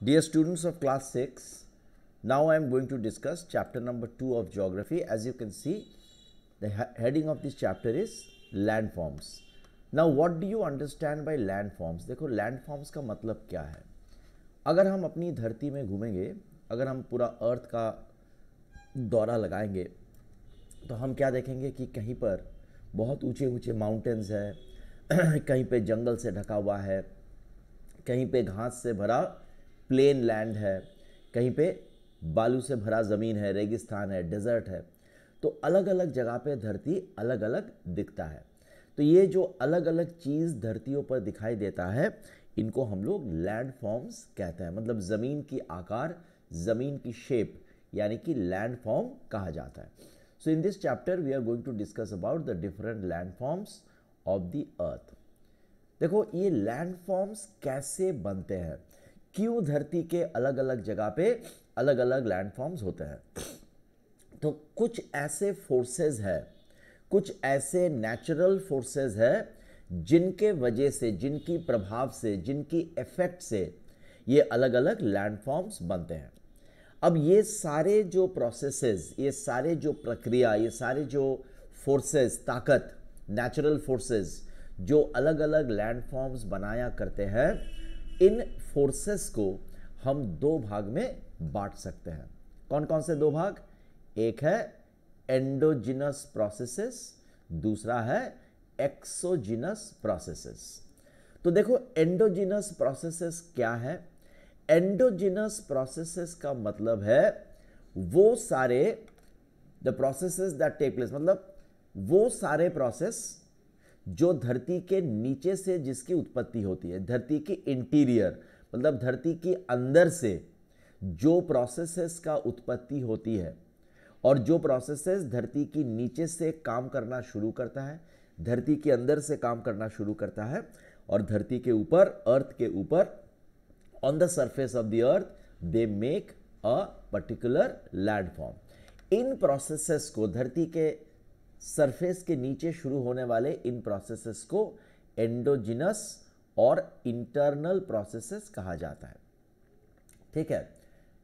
Dear students of class 6, now I am going to discuss chapter number 2 of geography. As you can see, the heading of this chapter is landforms. Now what do you understand by landforms? देखो landforms का मतलब क्या है? अगर हम अपनी धरती में घूमेंगे, अगर हम पूरा अर्थ का दौरा लगाएंगे तो हम क्या देखेंगे कि कहीं पर बहुत ऊंचे ऊंचे माउंटेन्स है, कहीं पे जंगल से ढका हुआ है, कहीं पे घास से भरा प्लेन लैंड है, कहीं पे बालू से भरा ज़मीन है, रेगिस्तान है, डेजर्ट है। तो अलग अलग जगह पे धरती अलग अलग दिखता है। तो ये जो अलग अलग चीज़ धरतियों पर दिखाई देता है, इनको हम लोग लैंड फॉर्म्स कहते हैं। मतलब ज़मीन की आकार, ज़मीन की शेप, यानी कि लैंड फॉर्म कहा जाता है। So in this chapter we are going to discuss about the different land forms of the earth. देखो ये लैंड फॉर्म्स कैसे बनते हैं, क्यों धरती के अलग अलग जगह पे अलग अलग लैंड फॉर्म्स होते हैं। तो कुछ ऐसे फोर्सेस है, कुछ ऐसे नेचुरल फोर्सेस है जिनके वजह से, जिनकी प्रभाव से, जिनकी इफेक्ट से ये अलग अलग लैंड फॉर्म्स बनते हैं। अब ये सारे जो प्रोसेसेस, ये सारे जो प्रक्रिया, ये सारे जो फोर्सेस, ताकत, नेचुरल फोर्सेस जो अलग अलग लैंड फॉर्म्स बनाया करते हैं, इन फोर्सेस को हम दो भाग में बांट सकते हैं। कौन कौन से दो भाग? एक है एंडोजिनस प्रोसेसेस, दूसरा है एक्सोजिनस प्रोसेसेस। तो देखो एंडोजिनस प्रोसेसेस क्या है? एंडोजिनस प्रोसेसेस का मतलब है वो सारे the processes that take place, मतलब वो सारे प्रोसेस जो धरती के नीचे से जिसकी उत्पत्ति होती है, धरती की इंटीरियर मतलब धरती के अंदर से जो प्रोसेसेस का उत्पत्ति होती है, और जो प्रोसेसेस धरती की नीचे से काम करना शुरू करता है, धरती के अंदर से काम करना शुरू करता है, और धरती के ऊपर, अर्थ के ऊपर, on the surface of the earth they make a particular landform. In processes को, धरती के सरफेस के नीचे शुरू होने वाले इन प्रोसेसेस को एंडोजिनस और इंटरनल प्रोसेसेस कहा जाता है। ठीक है,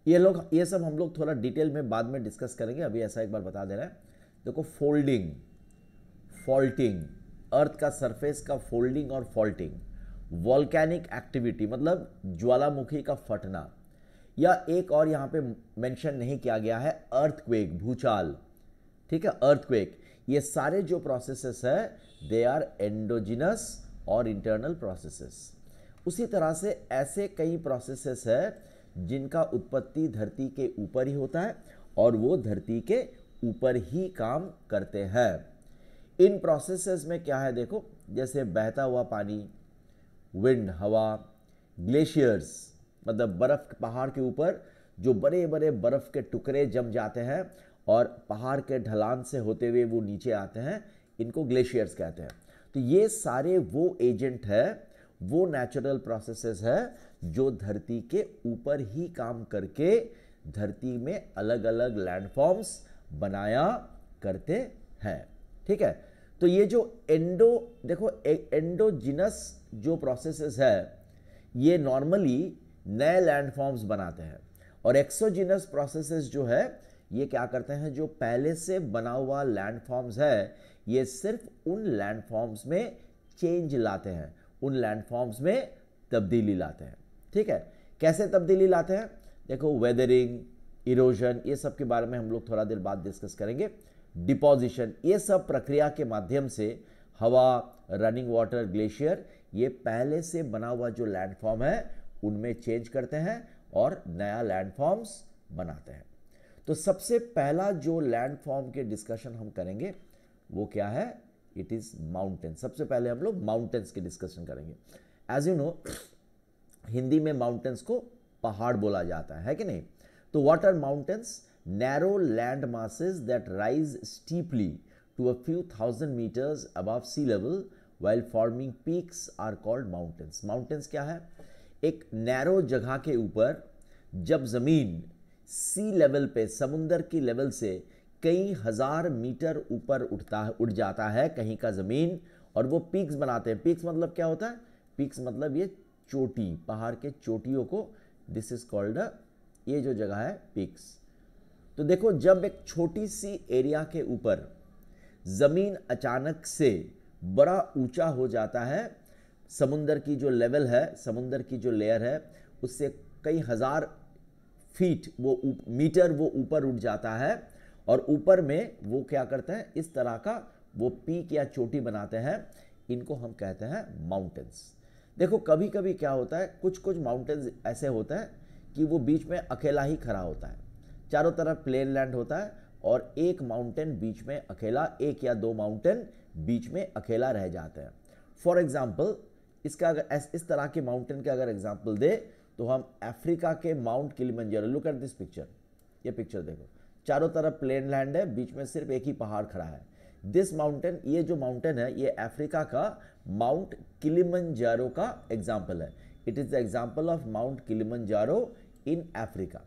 ये सब हम लोग थोड़ा डिटेल में बाद में डिस्कस करेंगे। अभी ऐसा एक बार बता दे रहा है। देखो फोल्डिंग, फॉल्टिंग, अर्थ का सरफेस का फोल्डिंग और फॉल्टिंग, वॉल्केनिक एक्टिविटी मतलब ज्वालामुखी का फटना, या एक और यहाँ पे मेंशन नहीं किया गया है, अर्थक्वेक, भूचाल। ठीक है, अर्थक्वेक, ये सारे जो प्रोसेसेस है दे आर एंडोजिनस और इंटरनल प्रोसेसेस। उसी तरह से ऐसे कई प्रोसेसेस है जिनका उत्पत्ति धरती के ऊपर ही होता है और वो धरती के ऊपर ही काम करते हैं। इन प्रोसेसेस में क्या है देखो, जैसे बहता हुआ पानी, विंड, हवा, ग्लेशियर्स मतलब बर्फ, पहाड़ के ऊपर जो बड़े बड़े बर्फ के टुकड़े जम जाते हैं और पहाड़ के ढलान से होते हुए वो नीचे आते हैं, इनको ग्लेशियर्स कहते हैं। तो ये सारे वो एजेंट है, वो नेचुरल प्रोसेसेस है जो धरती के ऊपर ही काम करके धरती में अलग अलग लैंडफॉर्म्स बनाया करते हैं। ठीक है, तो ये जो देखो एंडोजिनस जो प्रोसेसेस है ये नॉर्मली नए लैंडफॉर्म्स बनाते हैं, और एक्सोजिनस प्रोसेसेस जो है ये क्या करते हैं, जो पहले से बना हुआ लैंडफॉर्म्स है ये सिर्फ उन लैंडफॉर्म्स में चेंज लाते हैं, उन लैंडफॉर्म्स में तब्दीली लाते हैं। ठीक है, कैसे तब्दीली लाते हैं? देखो वेदरिंग, इरोजन, ये सब के बारे में हम लोग थोड़ा देर बाद डिस्कस करेंगे। डिपोजिशन, ये सब प्रक्रिया के माध्यम से हवा, रनिंग वाटर, ग्लेशियर, ये पहले से बना हुआ जो लैंडफॉर्म है उनमें चेंज करते हैं और नया लैंडफॉर्म्स बनाते हैं। तो सबसे पहला जो लैंडफॉर्म के डिस्कशन हम करेंगे वो क्या है? It is mountain. सबसे पहले हम लोग माउंटेन्स के डिस्कशन करेंगे। एज यू नो, हिंदी में माउंटेन्स को पहाड़ बोला जाता है कि नहीं? तो what are mountains? Narrow land masses that rise steeply to a few thousand metres above sea level while forming peaks are called mountains. Mountains क्या है? एक नैरो जगह के ऊपर जब जमीन सी लेवल पे, समुंदर की लेवल से कई हजार मीटर ऊपर उठ जाता है कहीं का जमीन, और वो पीक्स बनाते हैं। पीक्स मतलब क्या होता है? पीक्स मतलब ये चोटी, पहाड़ के चोटियों को दिस इज कॉल्ड ये जो जगह है पीक्स। तो देखो जब एक छोटी सी एरिया के ऊपर जमीन अचानक से बड़ा ऊंचा हो जाता है, समुंदर की जो लेवल है, समुंदर की जो लेयर है उससे कई हजार फीट वो मीटर वो ऊपर उठ जाता है, और ऊपर में वो क्या करते हैं, इस तरह का वो पीक या चोटी बनाते हैं, इनको हम कहते हैं माउंटेन्स। देखो कभी कभी क्या होता है, कुछ कुछ माउंटेन्स ऐसे होते हैं कि वो बीच में अकेला ही खड़ा होता है, चारों तरफ प्लेन लैंड होता है और एक माउंटेन बीच में अकेला, एक या दो माउंटेन बीच में अकेला रह जाते हैं। फॉर एग्जाम्पल इसका अगर इस तरह के माउंटेन का अगर एग्जाम्पल दे तो हम अफ्रीका के mount Kilimanjaro, look at this picture, ये पिक्चर देखो, चारों तरफ प्लेन लैंड है, बीच में सिर्फ एक ही पहाड़ खड़ा है। दिस माउंटेन, ये जो माउंटेन है ये अफ्रीका का माउंट किलिमंजारो का एग्जाम्पल है। It is the example of mount Kilimanjaro in Africa.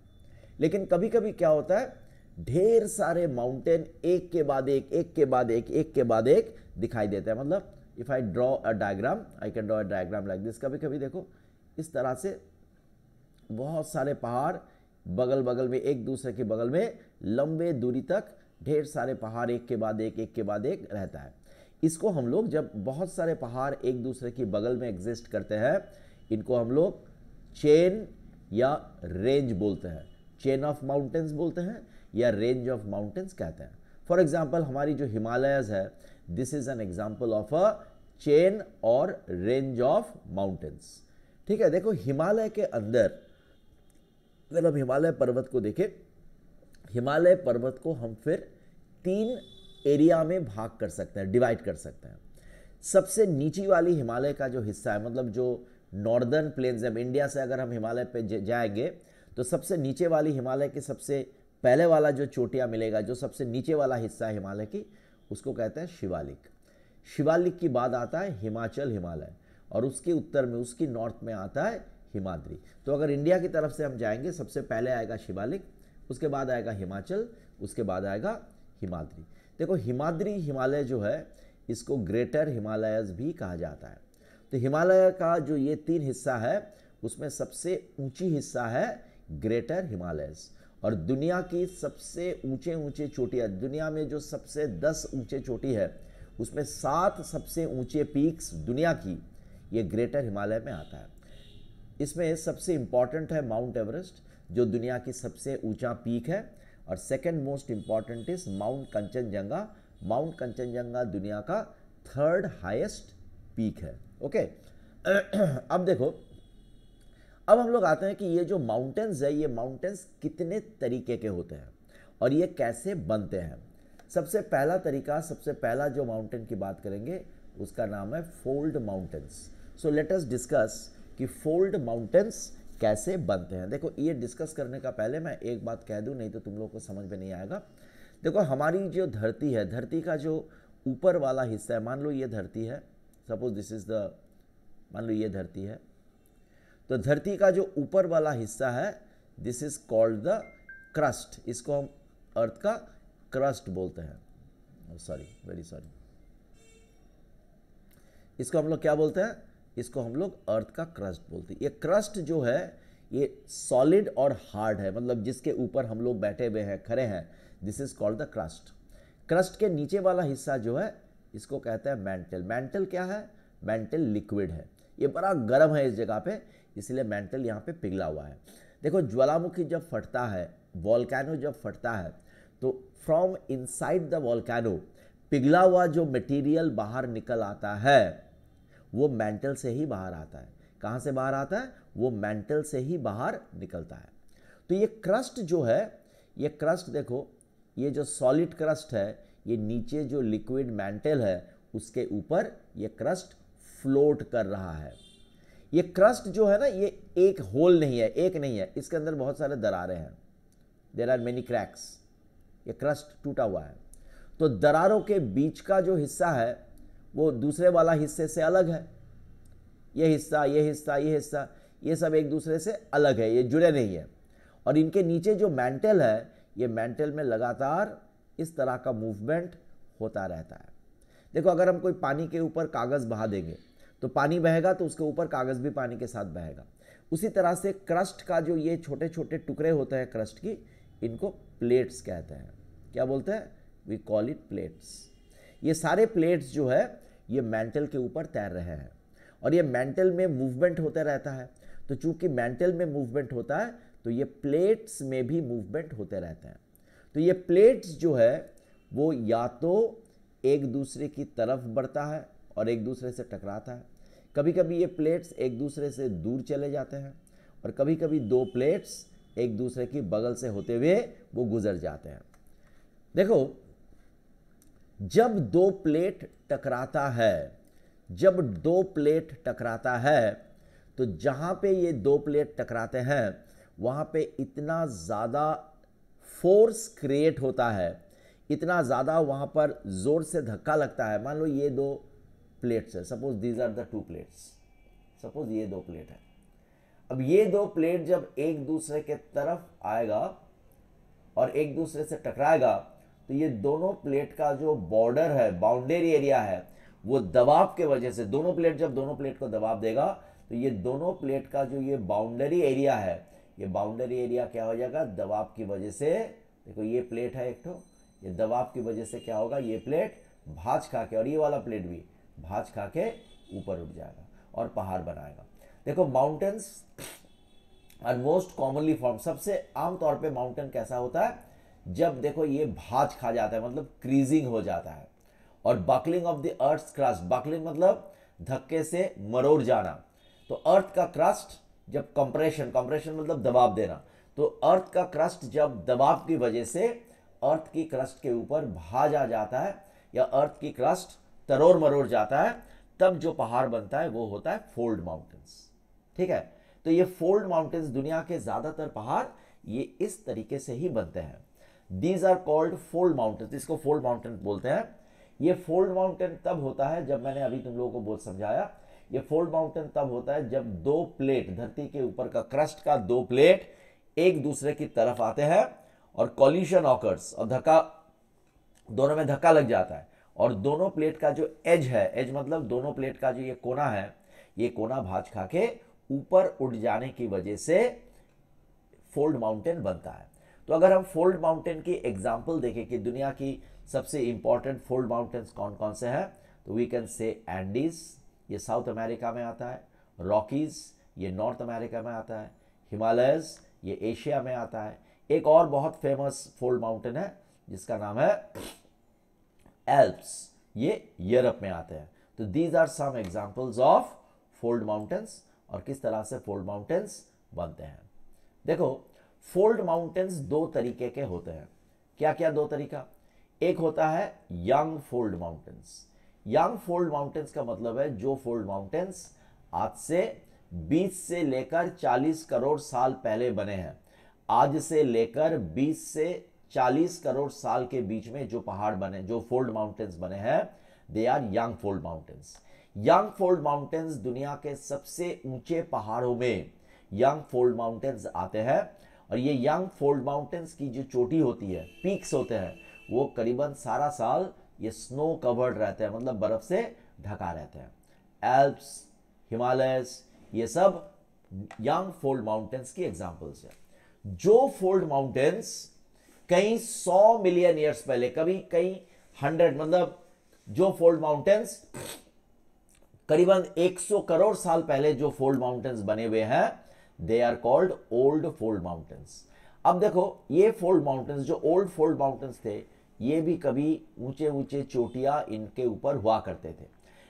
लेकिन कभी कभी क्या होता है, ढेर सारे माउंटेन एक के बाद एक, एक के बाद एक, एक के बाद एक दिखाई देते हैं। मतलब if I draw a diagram, I can draw a diagram like this. कभी कभी देखो इस तरह से बहुत सारे पहाड़ बगल बगल में, एक दूसरे के बगल में लंबे दूरी तक ढेर सारे पहाड़ एक के बाद एक के बाद एक रहता है। इसको हम लोग, जब बहुत सारे पहाड़ एक दूसरे के बगल में एग्जिस्ट करते हैं, इनको हम लोग चेन या रेंज बोलते हैं, चेन ऑफ माउंटेन्स बोलते हैं या रेंज ऑफ माउंटेन्स कहते हैं। फॉर एग्जाम्पल हमारी जो हिमालयस है, this is an example of a chain और रेंज ऑफ माउंटेन्स। ठीक है, देखो हिमालय के अंदर अगर हम हिमालय पर्वत को देखें, हिमालय पर्वत को हम फिर 3 एरिया में भाग कर सकते हैं, डिवाइड कर सकते हैं। सबसे नीची वाली हिमालय का जो हिस्सा है, मतलब जो नॉर्दर्न प्लेन्स है, इंडिया से अगर हम हिमालय पे जाएंगे तो सबसे नीचे वाली हिमालय के सबसे पहले वाला जो चोटियाँ मिलेगा, जो सबसे नीचे वाला हिस्सा है हिमालय की, उसको कहते हैं शिवालिक। शिवालिक के बाद आता है हिमाचल हिमालय, और उसके उत्तर में, उसकी नॉर्थ में आता है हिमाद्री। तो अगर इंडिया की तरफ से हम जाएंगे, सबसे पहले आएगा शिवालिक, उसके बाद आएगा हिमाचल, उसके बाद आएगा हिमाद्री। देखो हिमाद्री हिमालय जो है इसको ग्रेटर हिमालयस भी कहा जाता है। तो हिमालय का जो ये 3 हिस्सा है उसमें सबसे ऊंची हिस्सा है ग्रेटर हिमालयस, और दुनिया की सबसे ऊंचे ऊंचे चोटियाँ, दुनिया में जो सबसे 10 ऊंचे चोटी है उसमें 7 सबसे ऊंचे पीक्स दुनिया की ये ग्रेटर हिमालय में आता है। इसमें सबसे इंपॉर्टेंट है माउंट एवरेस्ट, जो दुनिया की सबसे ऊंचा पीक है, और second most important is mount Kanchenjunga. Mount Kanchenjunga दुनिया का 3rd हाईएस्ट पीक है। ओके अब देखो, अब हम लोग आते हैं कि ये जो माउंटेन्स है, ये माउंटेन्स कितने तरीके के होते हैं और ये कैसे बनते हैं। सबसे पहला तरीका, सबसे पहला जो माउंटेन की बात करेंगे उसका नाम है fold mountains. So let us discuss कि फोल्ड माउंटेन्स कैसे बनते हैं। देखो ये डिस्कस करने का पहले मैं एक बात कह दूं, नहीं तो तुम लोगों को समझ में नहीं आएगा। देखो हमारी जो धरती है, धरती का जो ऊपर वाला हिस्सा है, मान लो ये धरती है, सपोज दिस इज द, मान लो ये धरती है, तो धरती का जो ऊपर वाला हिस्सा है this is called the crust. इसको हम अर्थ का क्रस्ट बोलते हैं, सॉरी वेरी सॉरी, इसको हम लोग क्या बोलते हैं, इसको हम लोग अर्थ का क्रस्ट बोलते हैं। ये क्रस्ट जो है ये सॉलिड और हार्ड है, मतलब जिसके ऊपर हम लोग बैठे हुए हैं, खड़े हैं, this is called the crust. Crust के नीचे वाला हिस्सा जो है इसको कहते हैं मैंटल। मैंटल क्या है, मैंटल लिक्विड है, ये बड़ा गर्म है इस जगह पे, इसलिए मैंटल यहाँ पे पिघला हुआ है। देखो ज्वालामुखी जब फटता है, वॉल्केनो जब फटता है, तो फ्रॉम इनसाइड द वॉल्केनो पिघला हुआ जो मटेरियल बाहर निकल आता है वो मैंटल से ही बाहर आता है। कहाँ से बाहर आता है, वो मैंटल से ही बाहर निकलता है। तो ये क्रस्ट जो है, ये क्रस्ट देखो, ये जो सॉलिड क्रस्ट है, ये नीचे जो लिक्विड मैंटल है उसके ऊपर ये क्रस्ट फ्लोट कर रहा है। ये क्रस्ट जो है ना, ये एक होल नहीं है, एक नहीं है, इसके अंदर बहुत सारे दरारें हैं, देयर आर मेनी क्रैक्स, ये क्रस्ट टूटा हुआ है। तो दरारों के बीच का जो हिस्सा है वो दूसरे वाला हिस्से से अलग है। ये हिस्सा, ये हिस्सा, ये हिस्सा, ये सब एक दूसरे से अलग है, ये जुड़े नहीं है। और इनके नीचे जो मैंटल है, ये मैंटल में लगातार इस तरह का मूवमेंट होता रहता है। देखो अगर हम कोई पानी के ऊपर कागज़ बहा देंगे तो पानी बहेगा, तो उसके ऊपर कागज़ भी पानी के साथ बहेगा। उसी तरह से क्रस्ट का जो ये छोटे छोटे टुकड़े होते हैं क्रस्ट की, इनको प्लेट्स कहते हैं। क्या बोलते हैं? We call it plates. ये सारे प्लेट्स जो है ये मैंटल के ऊपर तैर रहे हैं और ये मैंटल में मूवमेंट होता रहता है। तो चूंकि मैंटल में मूवमेंट होता है तो ये प्लेट्स में भी मूवमेंट होते रहते हैं। तो ये प्लेट्स जो है वो या तो एक दूसरे की तरफ बढ़ता है और एक दूसरे से टकराता है। कभी कभी ये प्लेट्स एक दूसरे से दूर चले जाते हैं और कभी कभी दो प्लेट्स एक दूसरे की बगल से होते हुए वो गुजर जाते हैं। देखो, जब दो प्लेट टकराता है, जब दो प्लेट टकराता है तो जहां पे ये दो प्लेट टकराते हैं वहां पे इतना ज़्यादा फोर्स क्रिएट होता है, इतना ज़्यादा वहां पर जोर से धक्का लगता है। मान लो ये दो प्लेट्स है, suppose these are the two plates, suppose ये दो प्लेट है। अब ये दो प्लेट जब एक दूसरे के तरफ आएगा और एक दूसरे से टकराएगा तो ये दोनों प्लेट का जो बॉर्डर है, बाउंड्री एरिया है, वो दबाव के वजह से, दोनों प्लेट जब दोनों प्लेट को दबाव देगा तो ये दोनों प्लेट का जो ये बाउंड्री एरिया है, ये बाउंड्री एरिया क्या हो जाएगा? दबाव की वजह से, देखो ये प्लेट है एक तो, ये दबाव की वजह से क्या होगा? ये प्लेट भांज खा के, और ये वाला प्लेट भी भांज खा के ऊपर उठ जाएगा और पहाड़ बनाएगा। देखो, mountains are most commonly form, सबसे आम तौर पे माउंटेन कैसा होता है? जब देखो ये भांज खा जाता है, मतलब क्रीजिंग हो जाता है। और buckling of the earth crust, buckling मतलब धक्के से मरोड़ जाना। तो अर्थ का क्रस्ट जब कंप्रेशन, कंप्रेशन मतलब दबाव देना, तो अर्थ का क्रस्ट जब दबाव की वजह से अर्थ की क्रस्ट के ऊपर भाज आ जाता है या अर्थ की क्रस्ट तरोड़ मरोड़ जाता है, तब जो पहाड़ बनता है वो होता है फोल्ड माउंटेन्स। ठीक है, तो ये फोल्ड माउंटेन्स, दुनिया के ज्यादातर पहाड़ ये इस तरीके से ही बनते हैं। These are called fold mountains, इसको फोल्ड माउंटेन बोलते हैं। ये फोल्ड माउंटेन तब होता है, जब मैंने अभी तुम लोगों को बहुत समझाया, ये फोल्ड माउंटेन तब होता है जब दो प्लेट, धरती के ऊपर का क्रस्ट का दो प्लेट एक दूसरे की तरफ आते हैं और कॉलिशन ऑकर्स, और धक्का, दोनों में धक्का लग जाता है और दोनों प्लेट का जो एज है, एज मतलब दोनों प्लेट का जो ये कोना है, ये कोना भांज खा के ऊपर उठ जाने की वजह से फोल्ड माउंटेन बनता है। तो अगर हम फोल्ड माउंटेन की एग्जांपल देखें कि दुनिया की सबसे इंपॉर्टेंट फोल्ड माउंटेन्स कौन कौन से हैं, तो वी कैन से एंडीज, ये साउथ अमेरिका में आता है, रॉकीज ये नॉर्थ अमेरिका में आता है, हिमालयस ये एशिया में आता है। एक और बहुत फेमस फोल्ड माउंटेन है जिसका नाम है एल्प्स, ये यूरोप में आते हैं। तो these are some examples of fold mountains और किस तरह से फोल्ड माउंटेन्स बनते हैं। देखो, फोल्ड माउंटेन्स दो तरीके के होते हैं। क्या क्या दो तरीका? एक होता है young fold mountains. Young fold mountains का मतलब है जो फोल्ड माउंटेन्स आज से 20 से लेकर 40 करोड़ साल पहले बने हैं। आज से लेकर 20 से 40 करोड़ साल के बीच में जो पहाड़ बने, जो फोल्ड माउंटेन्स बने हैं, they are young fold mountains. Young fold mountains दुनिया के सबसे ऊंचे पहाड़ों में यंग फोल्ड माउंटेन्स आते हैं और ये यंग फोल्ड माउंटेन्स की जो चोटी होती है, पीक्स होते हैं, वो करीबन सारा साल ये स्नो कवर्ड रहते हैं, मतलब बर्फ से ढका रहते हैं। एल्प्स, हिमालयस, ये सब यंग फोल्ड माउंटेन्स की एग्जांपल्स हैं। जो फोल्ड माउंटेन्स कई 100 मिलियन ईयर्स पहले, कभी कई 100, मतलब जो फोल्ड माउंटेन्स करीबन 100 करोड़ साल पहले जो फोल्ड माउंटेन्स बने हुए हैं, they are called old fold mountains. अब देखो, ये फोल्ड माउंटेन्स, जो ओल्ड फोल्ड माउंटेन्स थे, ये भी कभी ऊंचे ऊंचे चोटियां इनके ऊपर हुआ करते थे,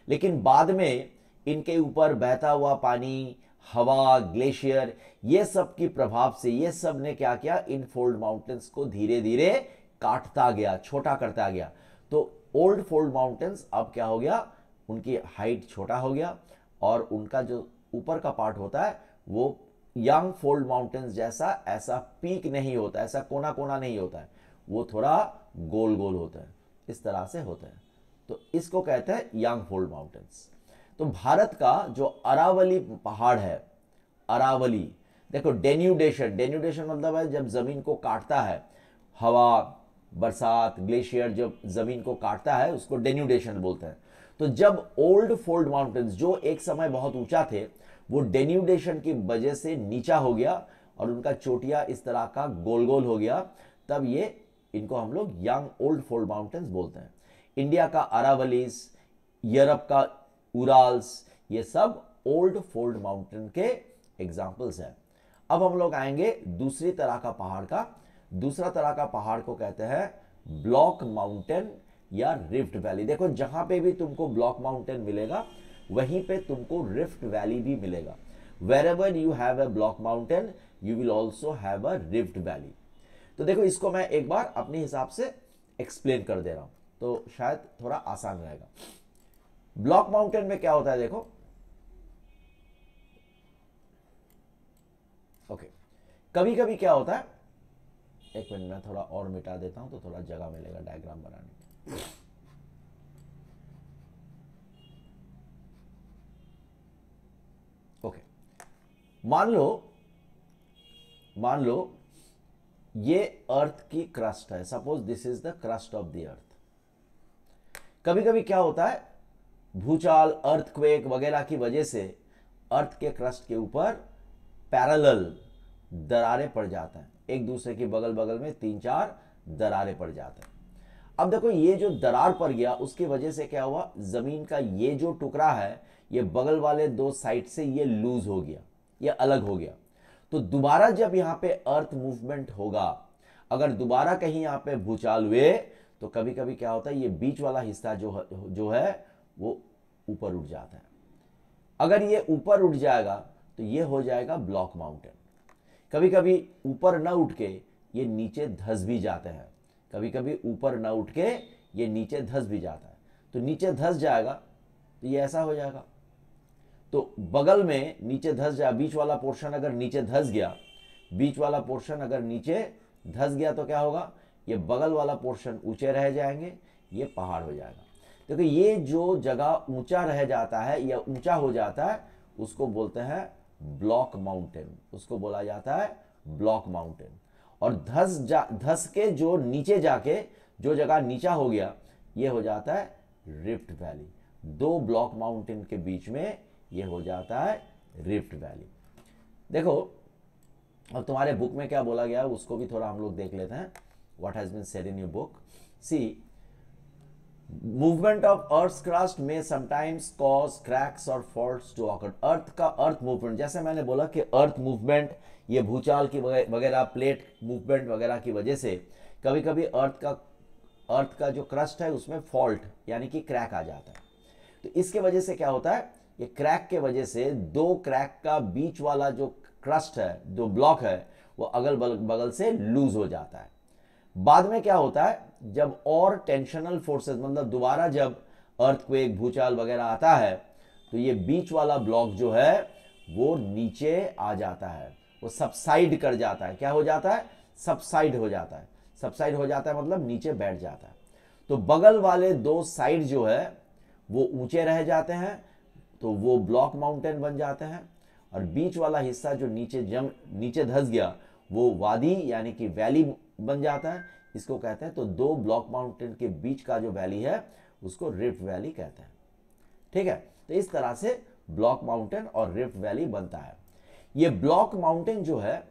लेकिन बाद में इनके ऊपर बहता हुआ पानी, हवा, ग्लेशियर, ये सब की प्रभाव से ये सब ने क्या किया, इन फोल्ड माउंटेन्स को धीरे धीरे काटता गया, छोटा करता गया। तो ओल्ड फोल्ड माउंटेन्स अब क्या हो गया, उनकी हाइट छोटा हो गया और उनका जो ऊपर का पार्ट होता है वो यंग फोल्ड माउंटेन्स जैसा ऐसा पीक नहीं होता, ऐसा कोना कोना नहीं होता है, वो थोड़ा गोल गोल होता है, इस तरह से होता है। तो इसको कहते हैं यंग फोल्ड माउंटेन्स। तो भारत का जो अरावली पहाड़ है, अरावली, देखो डेन्यूडेशन, डेन्यूडेशन मतलब है जब जमीन को काटता है, हवा, बरसात, ग्लेशियर जब जमीन को काटता है उसको डेन्यूडेशन बोलते हैं। तो जब ओल्ड फोल्ड माउंटेन्स जो एक समय बहुत ऊंचा थे, वो डेन्यूडेशन की वजह से नीचा हो गया और उनका चोटिया इस तरह का गोल गोल हो गया, तब ये इनको हम लोग यंग ओल्ड फोल्ड माउंटेन्स बोलते हैं। इंडिया का अरावलीज, यूरोप का उराल्स, ये सब ओल्ड फोल्ड माउंटेन के एग्जाम्पल्स हैं। अब हम लोग आएंगे दूसरी तरह का पहाड़ का। दूसरा तरह का पहाड़ को कहते हैं ब्लॉक माउंटेन या रिफ्ट वैली। देखो जहां पे भी तुमको ब्लॉक माउंटेन मिलेगा वहीं पे तुमको रिफ्ट वैली भी मिलेगा। Wherever you have a block mountain you will also have a rift valley. तो देखो इसको मैं एक बार अपने हिसाब से एक्सप्लेन कर दे रहा हूं तो शायद थोड़ा आसान रहेगा। ब्लॉक माउंटेन में क्या होता है, देखो ओके, कभी कभी क्या होता है, एक मिनट मैं थोड़ा और मिटा देता हूं तो थोड़ा जगह मिलेगा डायग्राम बनाने की। ओके, मान लो ये अर्थ की क्रस्ट है। Suppose this is the crust of the अर्थ। कभी कभी क्या होता है, भूचाल, अर्थक्वेक वगैरह की वजह से अर्थ के क्रस्ट के ऊपर पैरेलल दरारें पड़ जाता है, एक दूसरे के बगल बगल में 3-4 दरारें पड़ जाते हैं। अब देखो ये जो दरार पड़ गया उसकी वजह से क्या हुआ, जमीन का ये जो टुकड़ा है ये बगल वाले 2 साइड से ये लूज हो गया, ये अलग हो गया। तो दोबारा जब यहां पे अर्थ मूवमेंट होगा, अगर दोबारा कहीं यहां पे भूचाल हुए तो कभी कभी क्या होता है, ये बीच वाला हिस्सा जो है वो ऊपर उठ जाता है। अगर ये ऊपर उठ जाएगा तो ये हो जाएगा ब्लॉक माउंटेन। कभी कभी ऊपर न उठ के ये नीचे धंस भी जाते हैं, कभी कभी ऊपर न उठ के ये नीचे धंस भी जाता है। तो नीचे धंस जाएगा तो ये ऐसा हो जाएगा, तो बगल में नीचे धंस जाए, बीच वाला पोर्शन अगर नीचे धंस गया, बीच वाला पोर्शन अगर नीचे धंस गया तो क्या होगा, ये बगल वाला पोर्शन ऊंचे रह जाएंगे, ये पहाड़ हो जाएगा। देखो ये जो जगह ऊंचा रह जाता है या ऊंचा हो जाता है उसको बोलते हैं ब्लॉक माउंटेन, उसको बोला जाता है ब्लॉक माउंटेन। और धस के जो नीचे जाके जो जगह नीचा हो गया ये हो जाता है रिफ्ट वैली। 2 ब्लॉक माउंटेन के बीच में ये हो जाता है रिफ्ट वैली। देखो अब तुम्हारे बुक में क्या बोला गया है उसको भी थोड़ा हम लोग देख लेते हैं। What has been said in your book, see movement of earth crust में समटाइम्स कॉज क्रैक्स और faults to occur. Earth movement, जैसे मैंने बोला कि अर्थ मूवमेंट, ये भूचाल की वगैरह, प्लेट मूवमेंट वगैरह की वजह से कभी कभी अर्थ का जो क्रस्ट है उसमें फॉल्ट यानी कि क्रैक आ जाता है। तो इसके वजह से क्या होता है, ये क्रैक के वजह से 2 क्रैक का बीच वाला जो क्रस्ट है, जो ब्लॉक है, वो अगल बगल से लूज हो जाता है। बाद में क्या होता है, जब और टेंशनल फोर्सेस, मतलब दोबारा जब अर्थक्वेक, भूचाल वगैरह आता है तो ये बीच वाला ब्लॉक जो है वो नीचे आ जाता है, वो सबसाइड कर जाता है। क्या हो जाता है, सबसाइड हो जाता है। सबसाइड हो जाता है मतलब नीचे बैठ जाता है। तो बगल वाले 2 साइड जो है वो ऊंचे रह जाते हैं, तो वो ब्लॉक माउंटेन बन जाते हैं। और बीच वाला हिस्सा जो नीचे धंस गया वो वादी यानी कि वैली बन जाता है, इसको कहते हैं। तो 2 ब्लॉक माउंटेन के बीच का जो वैली है उसको रिफ्ट वैली कहते हैं। ठीक है, तो इस तरह से ब्लॉक माउंटेन और रिफ्ट वैली बनता है। ये ब्लॉक माउंटेन जो है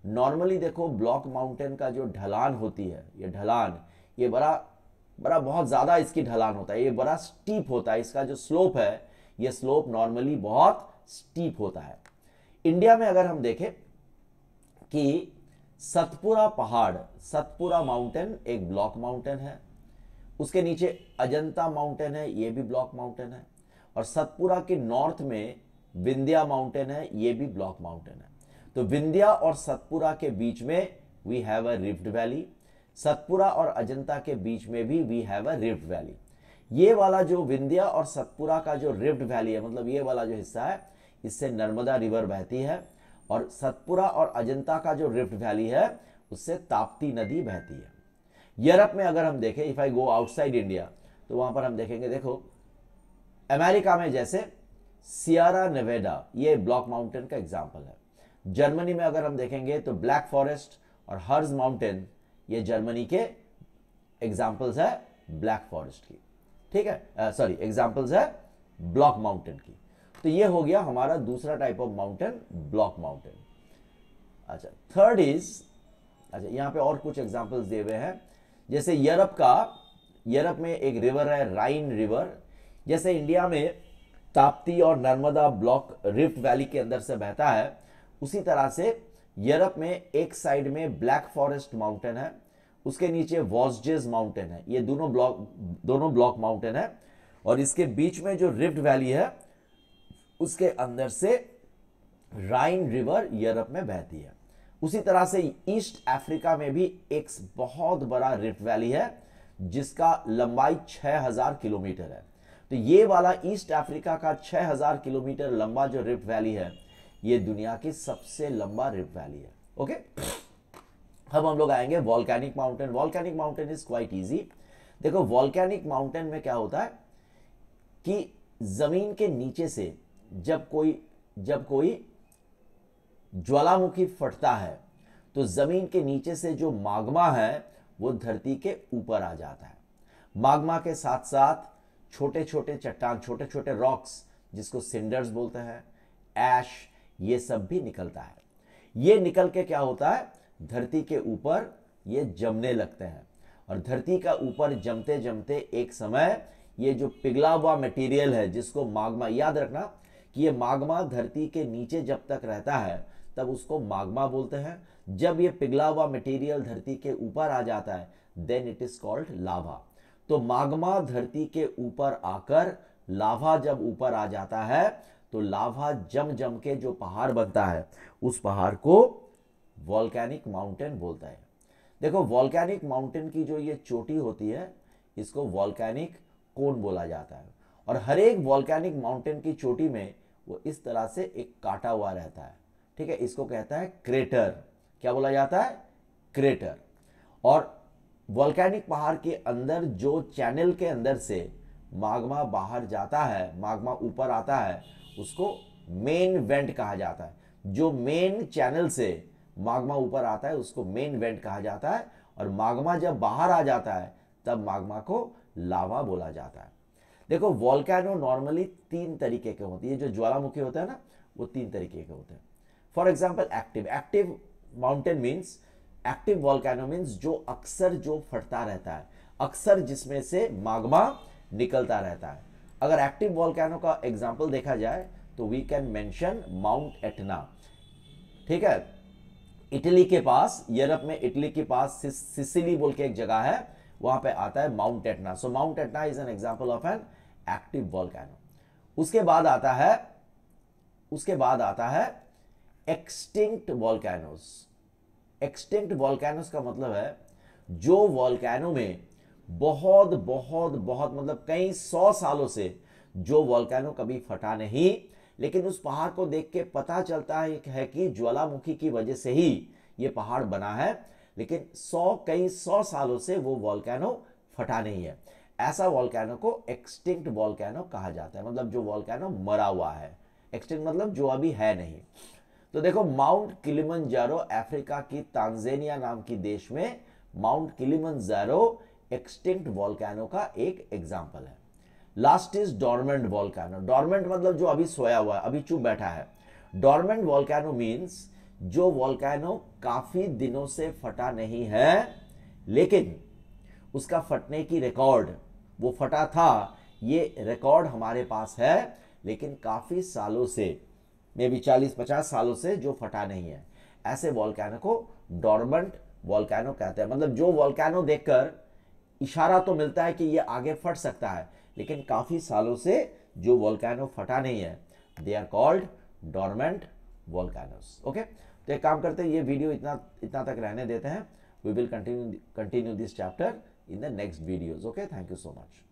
नॉर्मली देखो, ब्लॉक माउंटेन का जो ढलान होती है, ये ढलान, ये बड़ा बहुत ज्यादा इसकी ढलान होता है, ये बड़ा स्टीप होता है। इसका जो स्लोप है ये स्लोप नॉर्मली बहुत स्टीप होता है। इंडिया में अगर हम देखें कि सतपुरा पहाड़, सतपुरा माउंटेन एक ब्लॉक माउंटेन है, उसके नीचे अजंता माउंटेन है, ये भी ब्लॉक माउंटेन है। और सतपुरा के नॉर्थ में विंध्या माउंटेन है, ये भी ब्लॉक माउंटेन है। तो विंध्या और सतपुरा के बीच में we have a rift valley, Satpura और अजंता के बीच में भी we have a rift valley. ये वाला जो विंध्या और सतपुरा का जो रिफ्ट वैली है, मतलब ये वाला जो हिस्सा है, इससे नर्मदा रिवर बहती है। और सतपुरा और अजंता का जो रिफ्ट वैली है उससे ताप्ती नदी बहती है। यूरोप में अगर हम देखें, if I go outside India, तो वहां पर हम देखेंगे, देखो अमेरिका में जैसे सियरा नेवाडा, ये ब्लॉक माउंटेन का एग्जाम्पल है। जर्मनी में अगर हम देखेंगे तो ब्लैक फॉरेस्ट और हर्ज माउंटेन, ये जर्मनी के एग्जाम्पल्स है ब्लैक फॉरेस्ट की। ठीक है, सॉरी, एग्जाम्पल्स है ब्लॉक माउंटेन की। तो ये हो गया हमारा दूसरा type of mountain, block mountain. अच्छा, थर्ड इज, अच्छा यहाँ पे और कुछ एग्जांपल्स दिए हुए हैं, जैसे यूरोप में एक रिवर है राइन रिवर। जैसे इंडिया में ताप्ती और नर्मदा ब्लॉक रिफ्ट वैली के अंदर से बहता है, उसी तरह से यूरोप में एक साइड में ब्लैक फॉरेस्ट माउंटेन है, उसके नीचे वॉस्जेस माउंटेन है, ये दोनों ब्लॉक माउंटेन है, और इसके बीच में जो रिफ्ट वैली है उसके अंदर से राइन रिवर यूरोप में बहती है। उसी तरह से ईस्ट अफ्रीका में भी एक बहुत बड़ा रिफ्ट वैली है जिसका लंबाई 6000 किलोमीटर है। तो ये वाला ईस्ट अफ्रीका का 6000 किलोमीटर लंबा जो रिफ्ट वैली है, ये दुनिया की सबसे लंबा रिफ्ट वैली है। ओके, अब हम लोग आएंगे volcanic mountain. Volcanic mountain is quite easy. देखो वॉल्केनिक माउंटेन में क्या होता है कि जमीन के नीचे से जब कोई ज्वालामुखी फटता है तो जमीन के नीचे से जो माग्मा है वो धरती के ऊपर आ जाता है। माग्मा के साथ साथ छोटे छोटे चट्टान, छोटे छोटे रॉक्स जिसको सिंडर्स बोलते हैं, ऐश, ये सब भी निकलता है। ये निकल के क्या होता है, धरती के ऊपर ये जमने लगते हैं, और धरती का ऊपर जमते जमते एक समय ये जो पिघला हुआ मटेरियल है जिसको माग्मा, याद रखना कि ये माग्मा धरती के नीचे जब तक रहता है तब उसको माग्मा बोलते हैं। जब ये पिघला हुआ मटेरियल धरती के ऊपर आ जाता है देन इट इज कॉल्ड लावा। तो माग्मा धरती के ऊपर आकर लावा जब ऊपर आ जाता है तो लावा जम जम के जो पहाड़ बनता है उस पहाड़ को वॉल्केनिक माउंटेन बोलता है। देखो वॉल्केनिक माउंटेन की जो ये चोटी होती है इसको वॉल्केनिक कोन बोला जाता है, और हर एक वॉल्केनिक माउंटेन की चोटी में वो इस तरह से एक काटा हुआ रहता है, ठीक है, इसको कहता है क्रेटर। क्या बोला जाता है, क्रेटर। और वॉल्केनिक पहाड़ के अंदर जो चैनल के अंदर से माग्मा बाहर जाता है, माग्मा ऊपर आता है, उसको मेन वेंट कहा जाता है। जो मेन चैनल से माग्मा ऊपर आता है उसको मेन वेंट कहा जाता है, और माग्मा जब बाहर आ जाता है तब माग्मा को लावा बोला जाता है। देखो वॉल्केनो नॉर्मली 3 तरीके के होते हैं, ये जो ज्वालामुखी होता है ना वो 3 तरीके के होते हैं। For example active mountain means, active volcano means जो अक्सर जो फटता रहता है, अक्सर जिसमें से माग्मा निकलता रहता है। अगर एक्टिव वॉल्केनो का एग्जाम्पल देखा जाए तो we can mention Mount Etna, ठीक है, इटली के पास, यूरोप में इटली के पास सिसिली बोल के एक जगह है, वहां पे आता है mount Etna. So mount Etna is an example of an active volcano. उसके बाद आता है एक्सटिंक्ट वॉल्केनोस। एक्सटिंक्ट वॉल्केनोस का मतलब है जो वॉल्केनो में बहुत बहुत बहुत मतलब कई 100 सालों से जो वॉल्केनो कभी फटा नहीं, लेकिन उस पहाड़ को देख के पता चलता है कि ज्वालामुखी की वजह से ही ये पहाड़ बना है, लेकिन कई 100 सालों से वो वॉल्केनो फटा नहीं है। ऐसा वॉल्केनो को एक्सटिंक्ट वॉल्केनो कहा जाता है, मतलब जो वॉल्केनो मरा हुआ है। एक्सटिंक्ट मतलब जो अभी है नहीं। तो देखो माउंट किलिमंजारो अफ्रीका की तांजानिया नाम की देश में माउंट किलिमंजारो एक्सटिंक्ट वॉल्केनो का एक एग्जाम्पल है। Last is dormant volcano. Dormant मतलब जो अभी सोया हुआ है, अभी चुप बैठा है। डॉर्मेंट वॉल्केनो मीन्स जो वॉल्केनो काफी दिनों से फटा नहीं है, लेकिन उसका फटने की रिकॉर्ड, वो फटा था, ये रिकॉर्ड हमारे पास है, लेकिन काफी सालों से, मे बी 40-50 सालों से जो फटा नहीं है, ऐसे वॉल्केनो को डॉर्मेंट वॉल्केनो कहते हैं। मतलब जो वॉल्केनो देखकर इशारा तो मिलता है कि ये आगे फट सकता है, लेकिन काफी सालों से जो वॉल्केनो फटा नहीं है, they are called dormant volcanoes. Okay, तो एक काम करते हैं, ये वीडियो इतना तक रहने देते हैं। We will continue this chapter in the next videos. Okay, thank you so much.